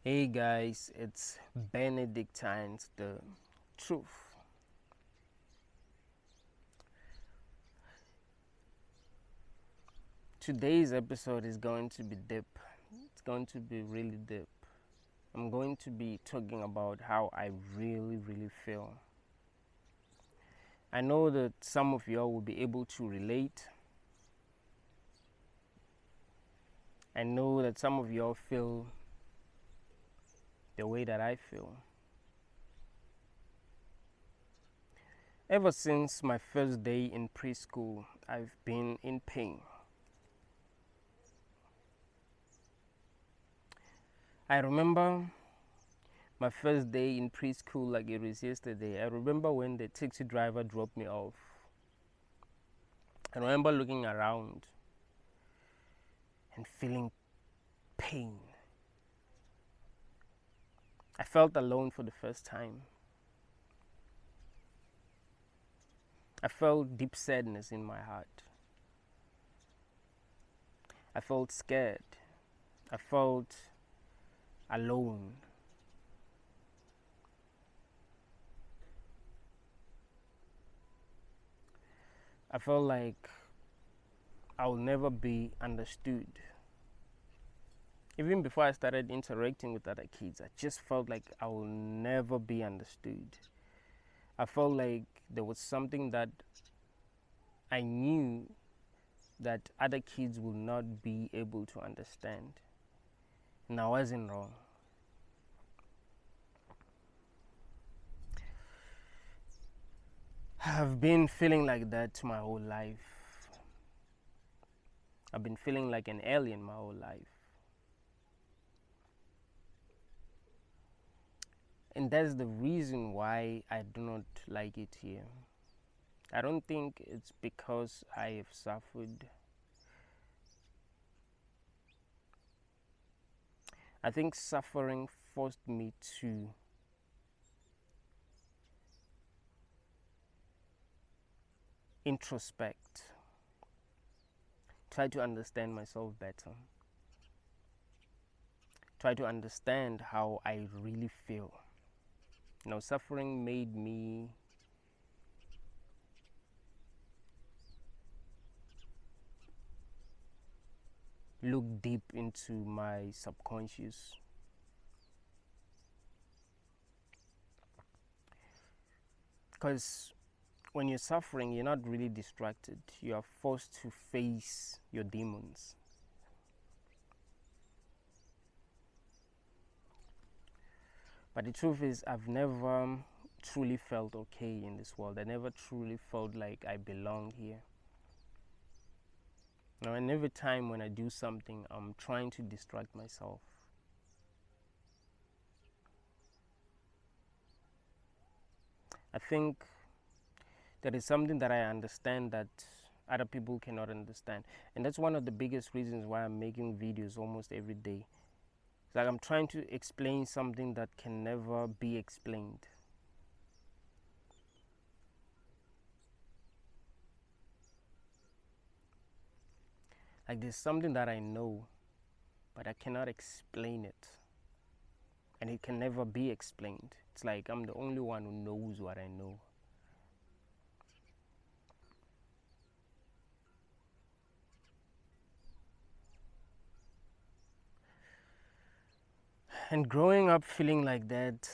Hey guys, it's Benedictine's the truth. Today's episode is going to be deep. It's going to be really deep. I'm going to be talking about how I really feel. I know that some of y'all will be able to relate. I know that some of y'all feel the way that I feel. Ever since my first day in preschool, I've been in pain. I remember my first day in preschool like it was yesterday. I remember when the taxi driver dropped me off. I remember looking around and feeling pain. I felt alone for the first time. I felt deep sadness in my heart. I felt scared. I felt alone. I felt like I'll never be understood. Even before I started interacting with other kids, I just felt like I will never be understood. I felt like there was something that I knew that other kids will not be able to understand. And I wasn't wrong. I've been feeling like that my whole life. I've been feeling like an alien my whole life. And that's the reason why I do not like it here. I don't think it's because I have suffered. I think suffering forced me to introspect, try to understand myself better, try to understand how I really feel. Suffering made me look deep into my subconscious. Because when you're suffering, you're not really distracted. You are forced to face your demons. But the truth is, I've never truly felt okay in this world. I never truly felt like I belong here. And every time when I do something, I'm trying to distract myself. I think there is something that I understand that other people cannot understand. And that's one of the biggest reasons why I'm making videos almost every day. It's like I'm trying to explain something that can never be explained. Like there's something that I know, but I cannot explain it. And it can never be explained. It's like I'm the only one who knows what I know. And growing up feeling like that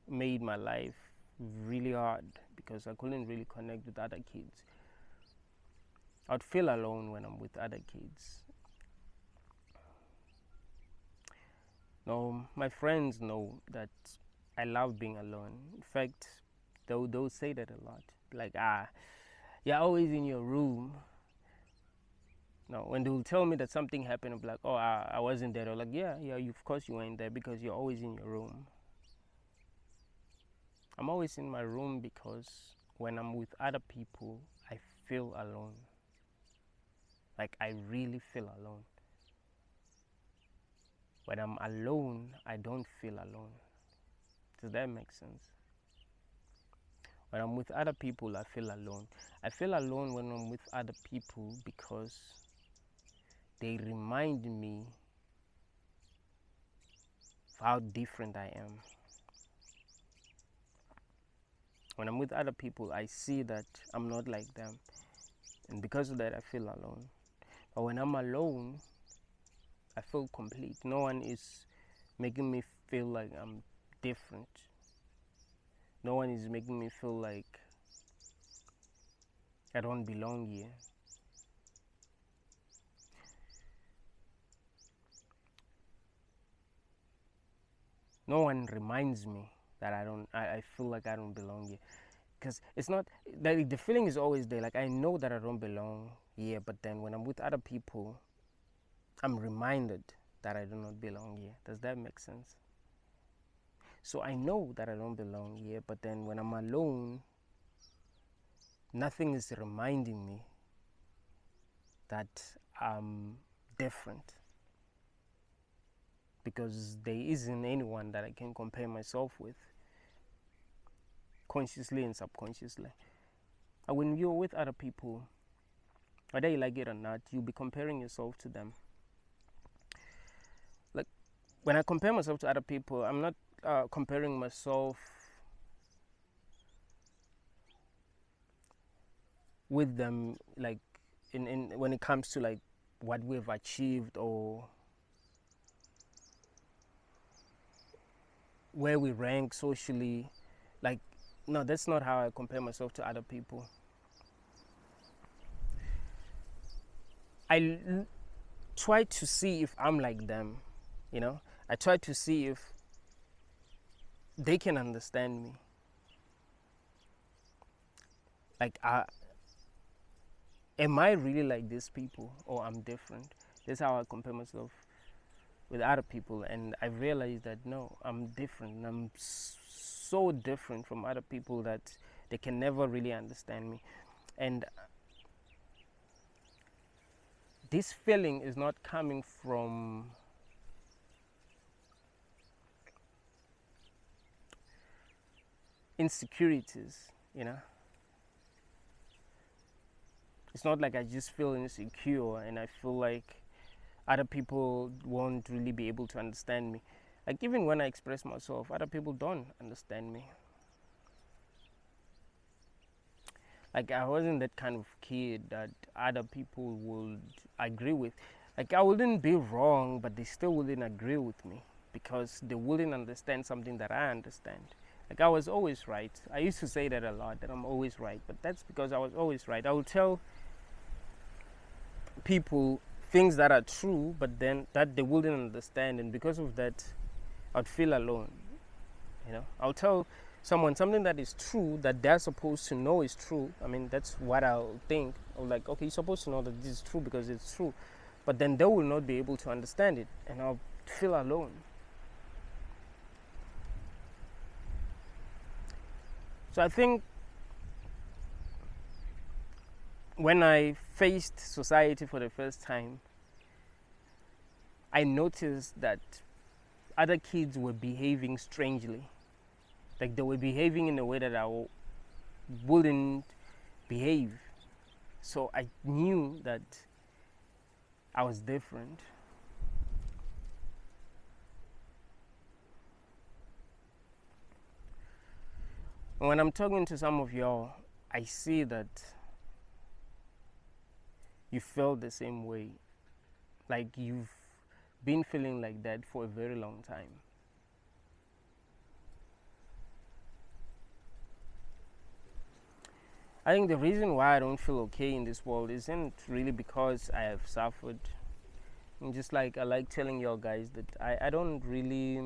made my life really hard because I couldn't really connect with other kids. I'd feel alone when I'm with other kids. No, my friends know that I love being alone. In fact, they'll say that a lot. Like, you're always in your room. No, when they'll tell me that something happened, I'm like, oh, I wasn't there. They're like, yeah, of course you weren't there because you're always in your room. I'm always in my room because when I'm with other people, I feel alone. Like, I really feel alone. When I'm alone, I don't feel alone. Does that make sense? When I'm with other people, I feel alone. I feel alone when I'm with other people because they remind me how different I am. When I'm with other people, I see that I'm not like them, and because of that, I feel alone. But when I'm alone, I feel complete. No one is making me feel like I'm different. No one is making me feel like I don't belong here. No one reminds me that I feel like I don't belong here. Because it's not, like, the feeling is always there. Like, I know that I don't belong here, but then when I'm with other people, I'm reminded that I do not belong here. Does that make sense? So I know that I don't belong here, but then when I'm alone, nothing is reminding me that I'm different, because there isn't anyone that I can compare myself with, consciously and subconsciously. And when you're with other people, whether you like it or not, you'll be comparing yourself to them. Like, when I compare myself to other people, I'm not comparing myself with them, like, in when it comes to, like, what we've achieved or where we rank socially. Like, no, that's not how I compare myself to other people. I try to see if I'm like them, you know. I try to see if they can understand me. Like, am I really like these people, or I'm different? That's how I compare myself with other people, and I realized that no, I'm different. I'm so different from other people that they can never really understand me. And this feeling is not coming from insecurities, you know. It's not like I just feel insecure and I feel like other people won't really be able to understand me. Like, even when I express myself, other people don't understand me. Like, I wasn't that kind of kid that other people would agree with. Like, I wouldn't be wrong, but they still wouldn't agree with me because they wouldn't understand something that I understand. Like, I was always right. I used to say that a lot, that I'm always right, but that's because I was always right. I would tell people things that are true, but then that they wouldn't understand, and because of that, I'd feel alone. You know, I'll tell someone something that is true, that they're supposed to know is true. I mean, that's what I'll think. I'm like, okay, you're supposed to know that this is true because it's true, but then they will not be able to understand it, and I'll feel alone. So I think when I faced society for the first time, I noticed that other kids were behaving strangely. Like, they were behaving in a way that I wouldn't behave. So I knew that I was different. And when I'm talking to some of y'all, I see that you felt the same way. Like, you've been feeling like that for a very long time. I think the reason why I don't feel okay in this world isn't really because I have suffered. And just like I like telling y'all guys that I don't really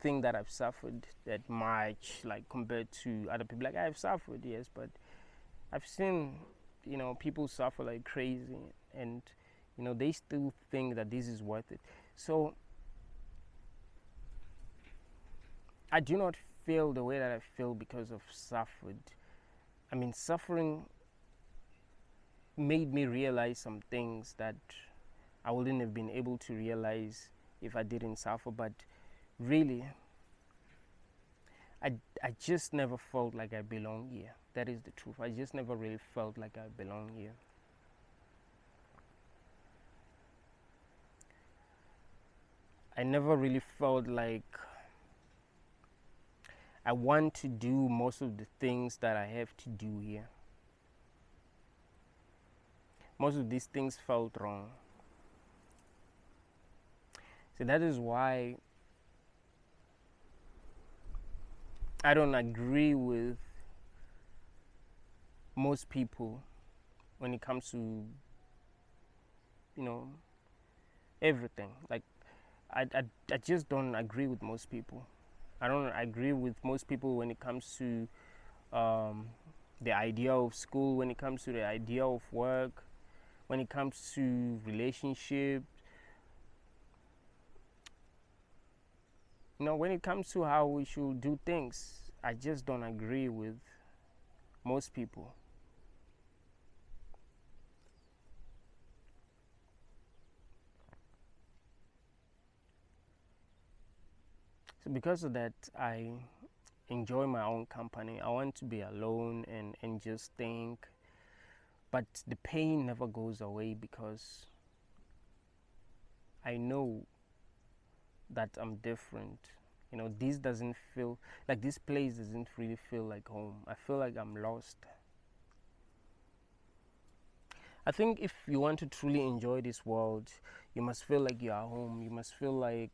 think that I've suffered that much, like, compared to other people. Like, I've suffered, yes, but I've seen, people suffer like crazy, and they still think that this is worth it. So I do not feel the way that I feel because of suffered. I mean, suffering made me realize some things that I wouldn't have been able to realize if I didn't suffer. But really, I just never felt like I belong here. That is the truth. I just never really felt like I belong here. I never really felt like I want to do most of the things that I have to do here. Most of these things felt wrong. So that is why I don't agree with most people when it comes to, you know, everything. Like, I just don't agree with most people. I don't agree with most people when it comes to the idea of school, when it comes to the idea of work, when it comes to relationship, when it comes to how we should do things. I just don't agree with most people. So because of that, I enjoy my own company. I want to be alone and just think. But the pain never goes away because I know that I'm different. This doesn't feel like, this place doesn't really feel like home. I feel like I'm lost. I think if you want to truly enjoy this world, you must feel like you are home. You must feel like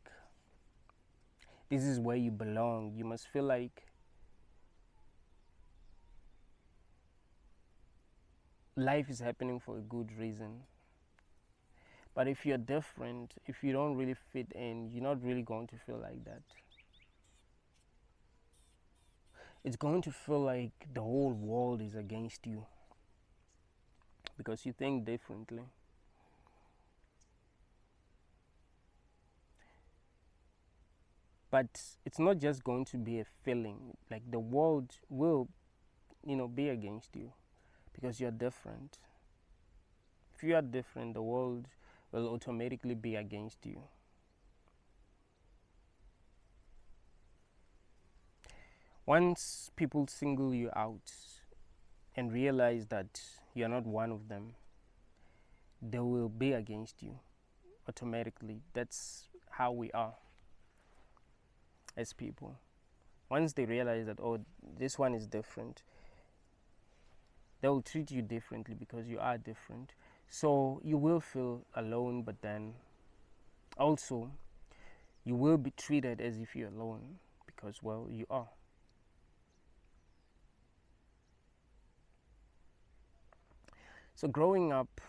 this is where you belong. You must feel like life is happening for a good reason. But if you're different, if you don't really fit in, you're not really going to feel like that. It's going to feel like the whole world is against you because you think differently. But it's not just going to be a feeling. Like, the world will, be against you because you're different. If you are different, the world will automatically be against you. Once people single you out and realize that you're not one of them, they will be against you automatically. That's how we are as people. Once they realize that, oh, this one is different, they will treat you differently because you are different. So you will feel alone, but then also you will be treated as if you're alone because, well, you are. So growing up,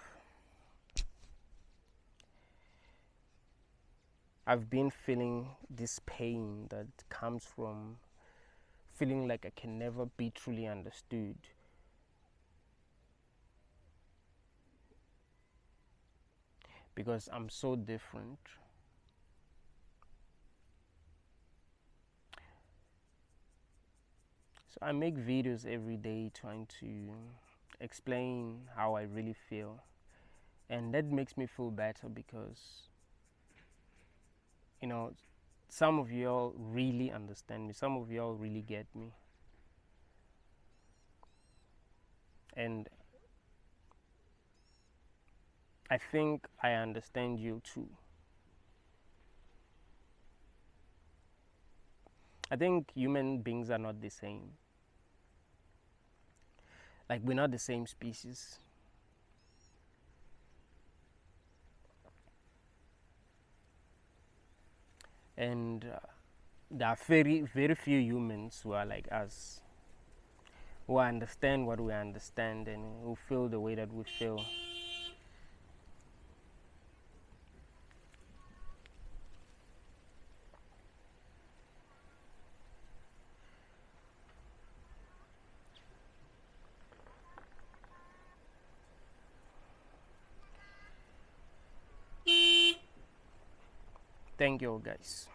I've been feeling this pain that comes from feeling like I can never be truly understood. Because I'm so different. So I make videos every day trying to explain how I really feel. And that makes me feel better because, you know, some of y'all really understand me. Some of y'all really get me. And I think I understand you too. I think human beings are not the same. Like, we're not the same species. And there are very, very few humans who are like us, who understand what we understand and who feel the way that we feel. Thank you, guys.